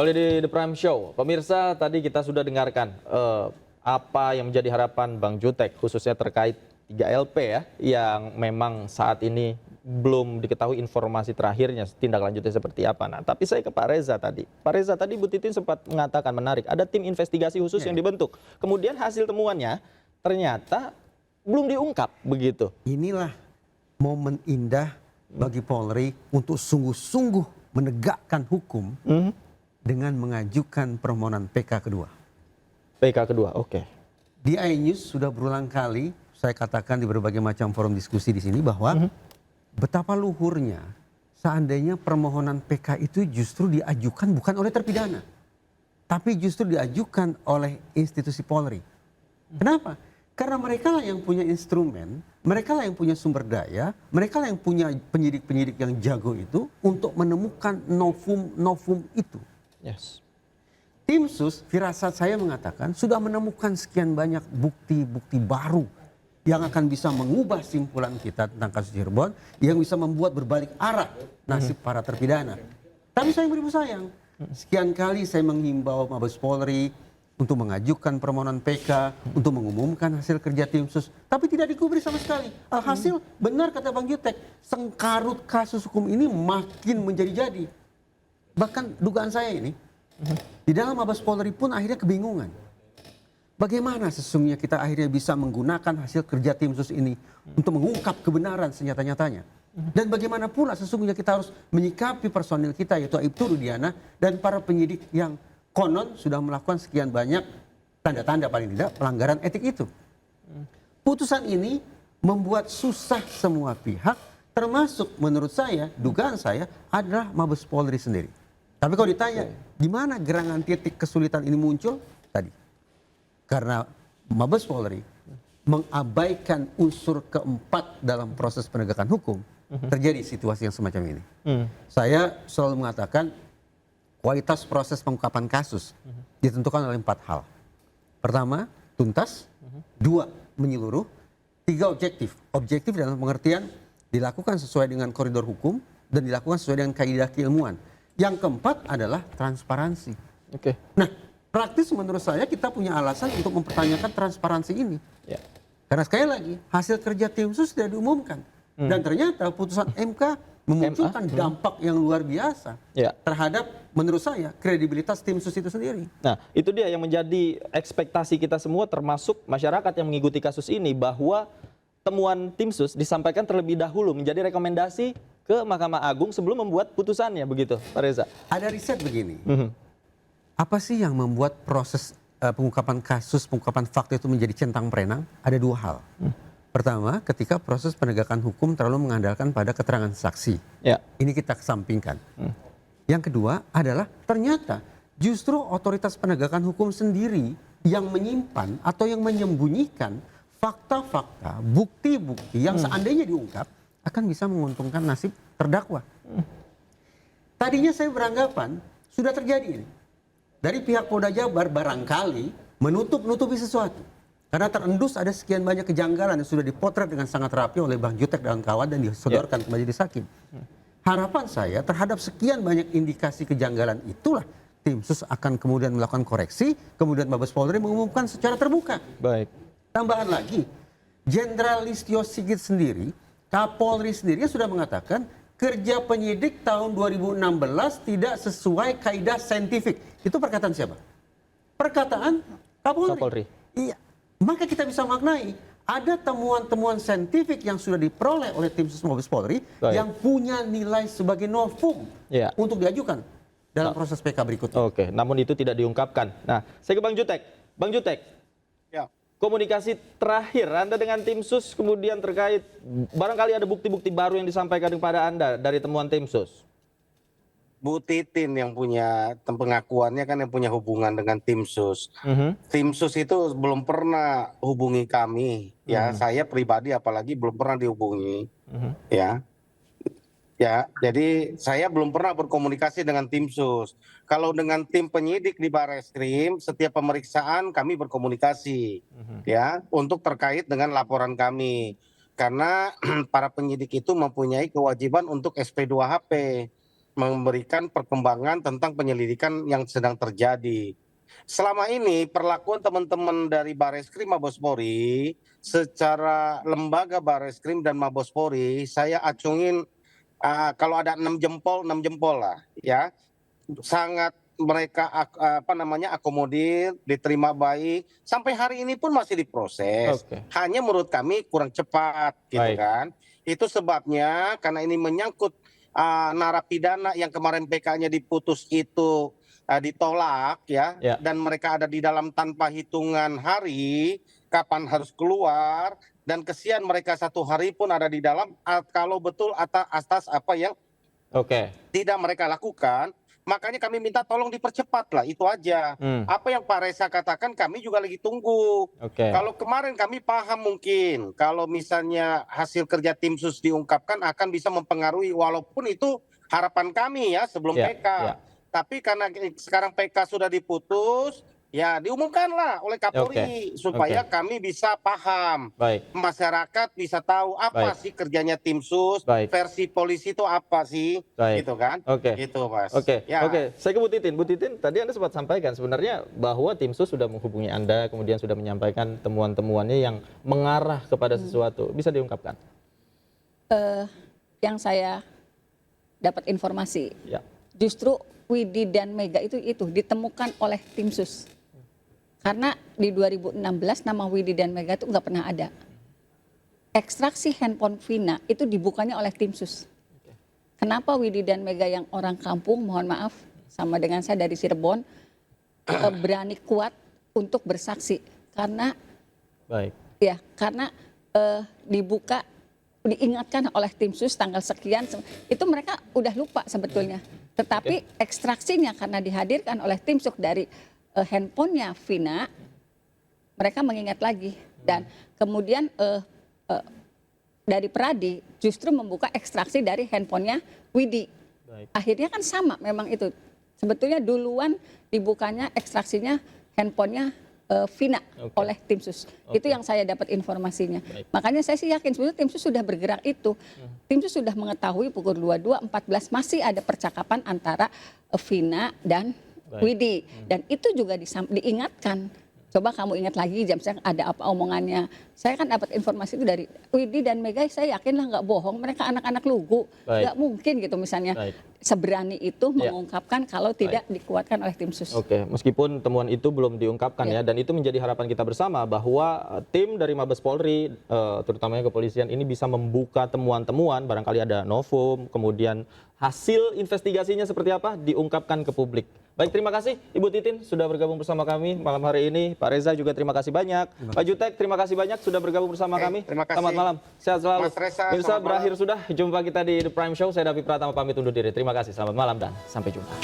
Kembali di The Prime Show. Pemirsa, tadi kita sudah dengarkan apa yang menjadi harapan Bang Jutek, khususnya terkait 3LP ya, yang memang saat ini belum diketahui informasi terakhirnya, tindak lanjutnya seperti apa. Nah, tapi saya ke Pak Reza tadi. Pak Reza tadi Bu Titin sempat mengatakan menarik, ada tim investigasi khusus yang dibentuk. Kemudian hasil temuannya ternyata belum diungkap begitu. Inilah momen indah bagi Polri untuk sungguh-sungguh menegakkan hukum dengan mengajukan permohonan PK kedua. PK kedua, oke. Di iNews sudah berulang kali saya katakan di berbagai macam forum diskusi di sini bahwa betapa luhurnya seandainya permohonan PK itu justru diajukan bukan oleh terpidana, tapi justru diajukan oleh institusi Polri. Kenapa? Karena mereka lah yang punya instrumen, mereka lah yang punya sumber daya, mereka lah yang punya penyidik-penyidik yang jago itu untuk menemukan novum itu. Yes. Tim sus, firasat saya mengatakan sudah menemukan sekian banyak bukti-bukti baru yang akan bisa mengubah simpulan kita tentang kasus Cirebon, yang bisa membuat berbalik arah nasib para terpidana. Tapi saya beribu sayang, sekian kali saya menghimbau Mabes Polri untuk mengajukan permohonan PK, untuk mengumumkan hasil kerja tim sus, tapi tidak digubris sama sekali. Alhasil benar kata Bang Jutek, sengkarut kasus hukum ini makin menjadi-jadi. Bahkan dugaan saya ini, di dalam Mabes Polri pun akhirnya kebingungan. Bagaimana sesungguhnya kita akhirnya bisa menggunakan hasil kerja tim sus ini untuk mengungkap kebenaran senyata-nyatanya. Dan bagaimana pula sesungguhnya kita harus menyikapi personil kita, yaitu Aibtu Rudiana dan para penyidik yang konon sudah melakukan sekian banyak tanda-tanda paling tidak pelanggaran etik itu. Putusan ini membuat susah semua pihak, termasuk menurut saya, dugaan saya adalah Mabes Polri sendiri. Tapi kalau ditanya, di mana gerangan titik kesulitan ini muncul? Tadi. Karena Mabes Polri mengabaikan unsur keempat dalam proses penegakan hukum, terjadi situasi yang semacam ini. Saya selalu mengatakan, kualitas proses pengungkapan kasus ditentukan oleh 4 hal. Pertama, tuntas. 2, menyeluruh. 3, objektif. Objektif dalam pengertian dilakukan sesuai dengan koridor hukum dan dilakukan sesuai dengan kaidah keilmuan. Yang keempat adalah transparansi. Oke. Nah, praktis menurut saya kita punya alasan untuk mempertanyakan transparansi ini. Ya. Karena sekali lagi, hasil kerja tim sus tidak diumumkan. Dan ternyata putusan MK memunculkan dampak yang luar biasa terhadap, menurut saya, kredibilitas tim sus itu sendiri. Nah, itu dia yang menjadi ekspektasi kita semua, termasuk masyarakat yang mengikuti kasus ini, bahwa temuan tim sus disampaikan terlebih dahulu menjadi rekomendasi ke Mahkamah Agung sebelum membuat putusannya, begitu Pak Reza? Ada riset begini, apa sih yang membuat proses pengungkapan kasus, pengungkapan fakta itu menjadi centang perenang? Ada 2 hal. Pertama, ketika proses penegakan hukum terlalu mengandalkan pada keterangan saksi. Ya. Ini kita kesampingkan. Yang kedua adalah ternyata justru otoritas penegakan hukum sendiri yang menyimpan atau yang menyembunyikan fakta-fakta, bukti-bukti yang seandainya diungkap akan bisa menguntungkan nasib terdakwa. Tadinya saya beranggapan sudah terjadi ini. Dari pihak Polda Jabar barangkali menutup-nutupi sesuatu. Karena terendus ada sekian banyak kejanggalan yang sudah dipotret dengan sangat rapi oleh Bang Jutek dan kawan dan disodorkan ke majelis hakim. Harapan saya terhadap sekian banyak indikasi kejanggalan itulah tim sus akan kemudian melakukan koreksi, kemudian Mabes Polri mengumumkan secara terbuka. Baik. Tambahan lagi, Jenderal Listio Sigit sendiri, Kapolri sendiri sudah mengatakan kerja penyidik tahun 2016 tidak sesuai kaidah saintifik. Itu perkataan siapa? Perkataan Kapolri. Iya. Maka kita bisa maknai ada temuan-temuan saintifik yang sudah diperoleh oleh tim sus Mabes Polri yang punya nilai sebagai novum untuk diajukan dalam proses PK berikutnya. Oke, namun itu tidak diungkapkan. Nah, saya ke Bang Jutek. Bang Jutek, komunikasi terakhir Anda dengan tim sus kemudian terkait barangkali ada bukti-bukti baru yang disampaikan kepada Anda dari temuan tim sus. Bu Titin yang punya pengakuannya kan yang punya hubungan dengan tim sus. Tim sus itu belum pernah hubungi kami, ya. Saya pribadi apalagi belum pernah dihubungi, ya. Ya, jadi saya belum pernah berkomunikasi dengan tim sus. Kalau dengan tim penyidik di Barreskrim, setiap pemeriksaan kami berkomunikasi, ya, untuk terkait dengan laporan kami. Karena para penyidik itu mempunyai kewajiban untuk SP2HP. memberikan perkembangan tentang penyelidikan yang sedang terjadi. Selama ini perlakuan teman-teman dari Bareskrim Mabes Polri secara lembaga Bareskrim dan Mabes Polri, saya acungin kalau ada 6 jempol lah ya. Sangat mereka akomodir, diterima baik, sampai hari ini pun masih diproses. Oke. Hanya menurut kami kurang cepat gitu Baik. kan. Itu sebabnya karena ini menyangkut narapidana yang kemarin PK-nya diputus itu ditolak ya, Ya. dan mereka ada di dalam tanpa hitungan hari kapan harus keluar, dan kesian mereka 1 hari pun ada di dalam kalau betul atas apa yang Oke. tidak mereka lakukan. Makanya kami minta tolong dipercepat lah, itu aja. Apa yang Pak Reza katakan kami juga lagi tunggu. Oke. Kalau kemarin kami paham mungkin kalau misalnya hasil kerja tim sus diungkapkan akan bisa mempengaruhi, walaupun itu harapan kami ya sebelum Ya, PK. ya. Tapi karena sekarang PK sudah diputus, ya diumumkanlah oleh Kapolri supaya kami bisa paham. Baik. Masyarakat bisa tahu apa Baik. sih kerjanya tim sus, Baik. versi polisi itu apa sih, Baik. gitu kan? Oke. Gitu, Mas. Oke, Ya. oke. Saya ke Bu Titin. Bu Titin, tadi Anda sempat sampaikan sebenarnya bahwa tim sus sudah menghubungi Anda, kemudian sudah menyampaikan temuan-temuannya yang mengarah kepada sesuatu. Bisa diungkapkan? Yang saya dapat informasi, Ya. justru Widi dan Mega itu ditemukan oleh tim sus. Karena di 2016 nama Widi dan Mega itu nggak pernah ada. Ekstraksi handphone Vina itu dibukanya oleh tim sus. Kenapa Widi dan Mega yang orang kampung, mohon maaf, sama dengan saya dari Cirebon, berani kuat untuk bersaksi? Karena Baik. ya, karena diingatkan oleh tim sus tanggal sekian, itu mereka udah lupa sebetulnya. Tetapi ekstraksinya karena dihadirkan oleh tim sus dari handphonenya Vina, mereka mengingat lagi. Dan kemudian dari Pradi justru membuka ekstraksi dari handphonenya Widi. Baik. Akhirnya kan sama memang itu. Sebetulnya duluan dibukanya ekstraksinya handphonenya Vina oleh tim sus. Itu yang saya dapat informasinya. Baik. Makanya saya sih yakin sebenarnya tim sus sudah bergerak itu. Tim sus sudah mengetahui pukul 22.14 masih ada percakapan antara Vina dan Baik. Widi. Dan itu juga diingatkan. Coba kamu ingat lagi jam saya ada apa omongannya. Saya kan dapat informasi itu dari Widi dan Mega, saya yakin lah nggak bohong. Mereka anak-anak lugu. Baik. Nggak mungkin gitu misalnya Baik. seberani itu Ya. mengungkapkan kalau tidak dikuatkan oleh tim sus. Oke, meskipun temuan itu belum diungkapkan ya, dan itu menjadi harapan kita bersama bahwa tim dari Mabes Polri, terutamanya kepolisian ini bisa membuka temuan-temuan, barangkali ada novum, kemudian hasil investigasinya seperti apa diungkapkan ke publik. Baik, terima kasih Ibu Titin sudah bergabung bersama kami malam hari ini. Pak Reza juga terima kasih banyak. Pak Jutek terima kasih banyak sudah bergabung bersama Oke, kami. terima kasih. Selamat malam, sehat selalu. Mas Reza, Pemirsa, selamat berakhir malam. sudah jumpa kita di The Prime Show. Saya Davi Pratama pamit undur diri. Terima kasih, selamat malam dan sampai jumpa.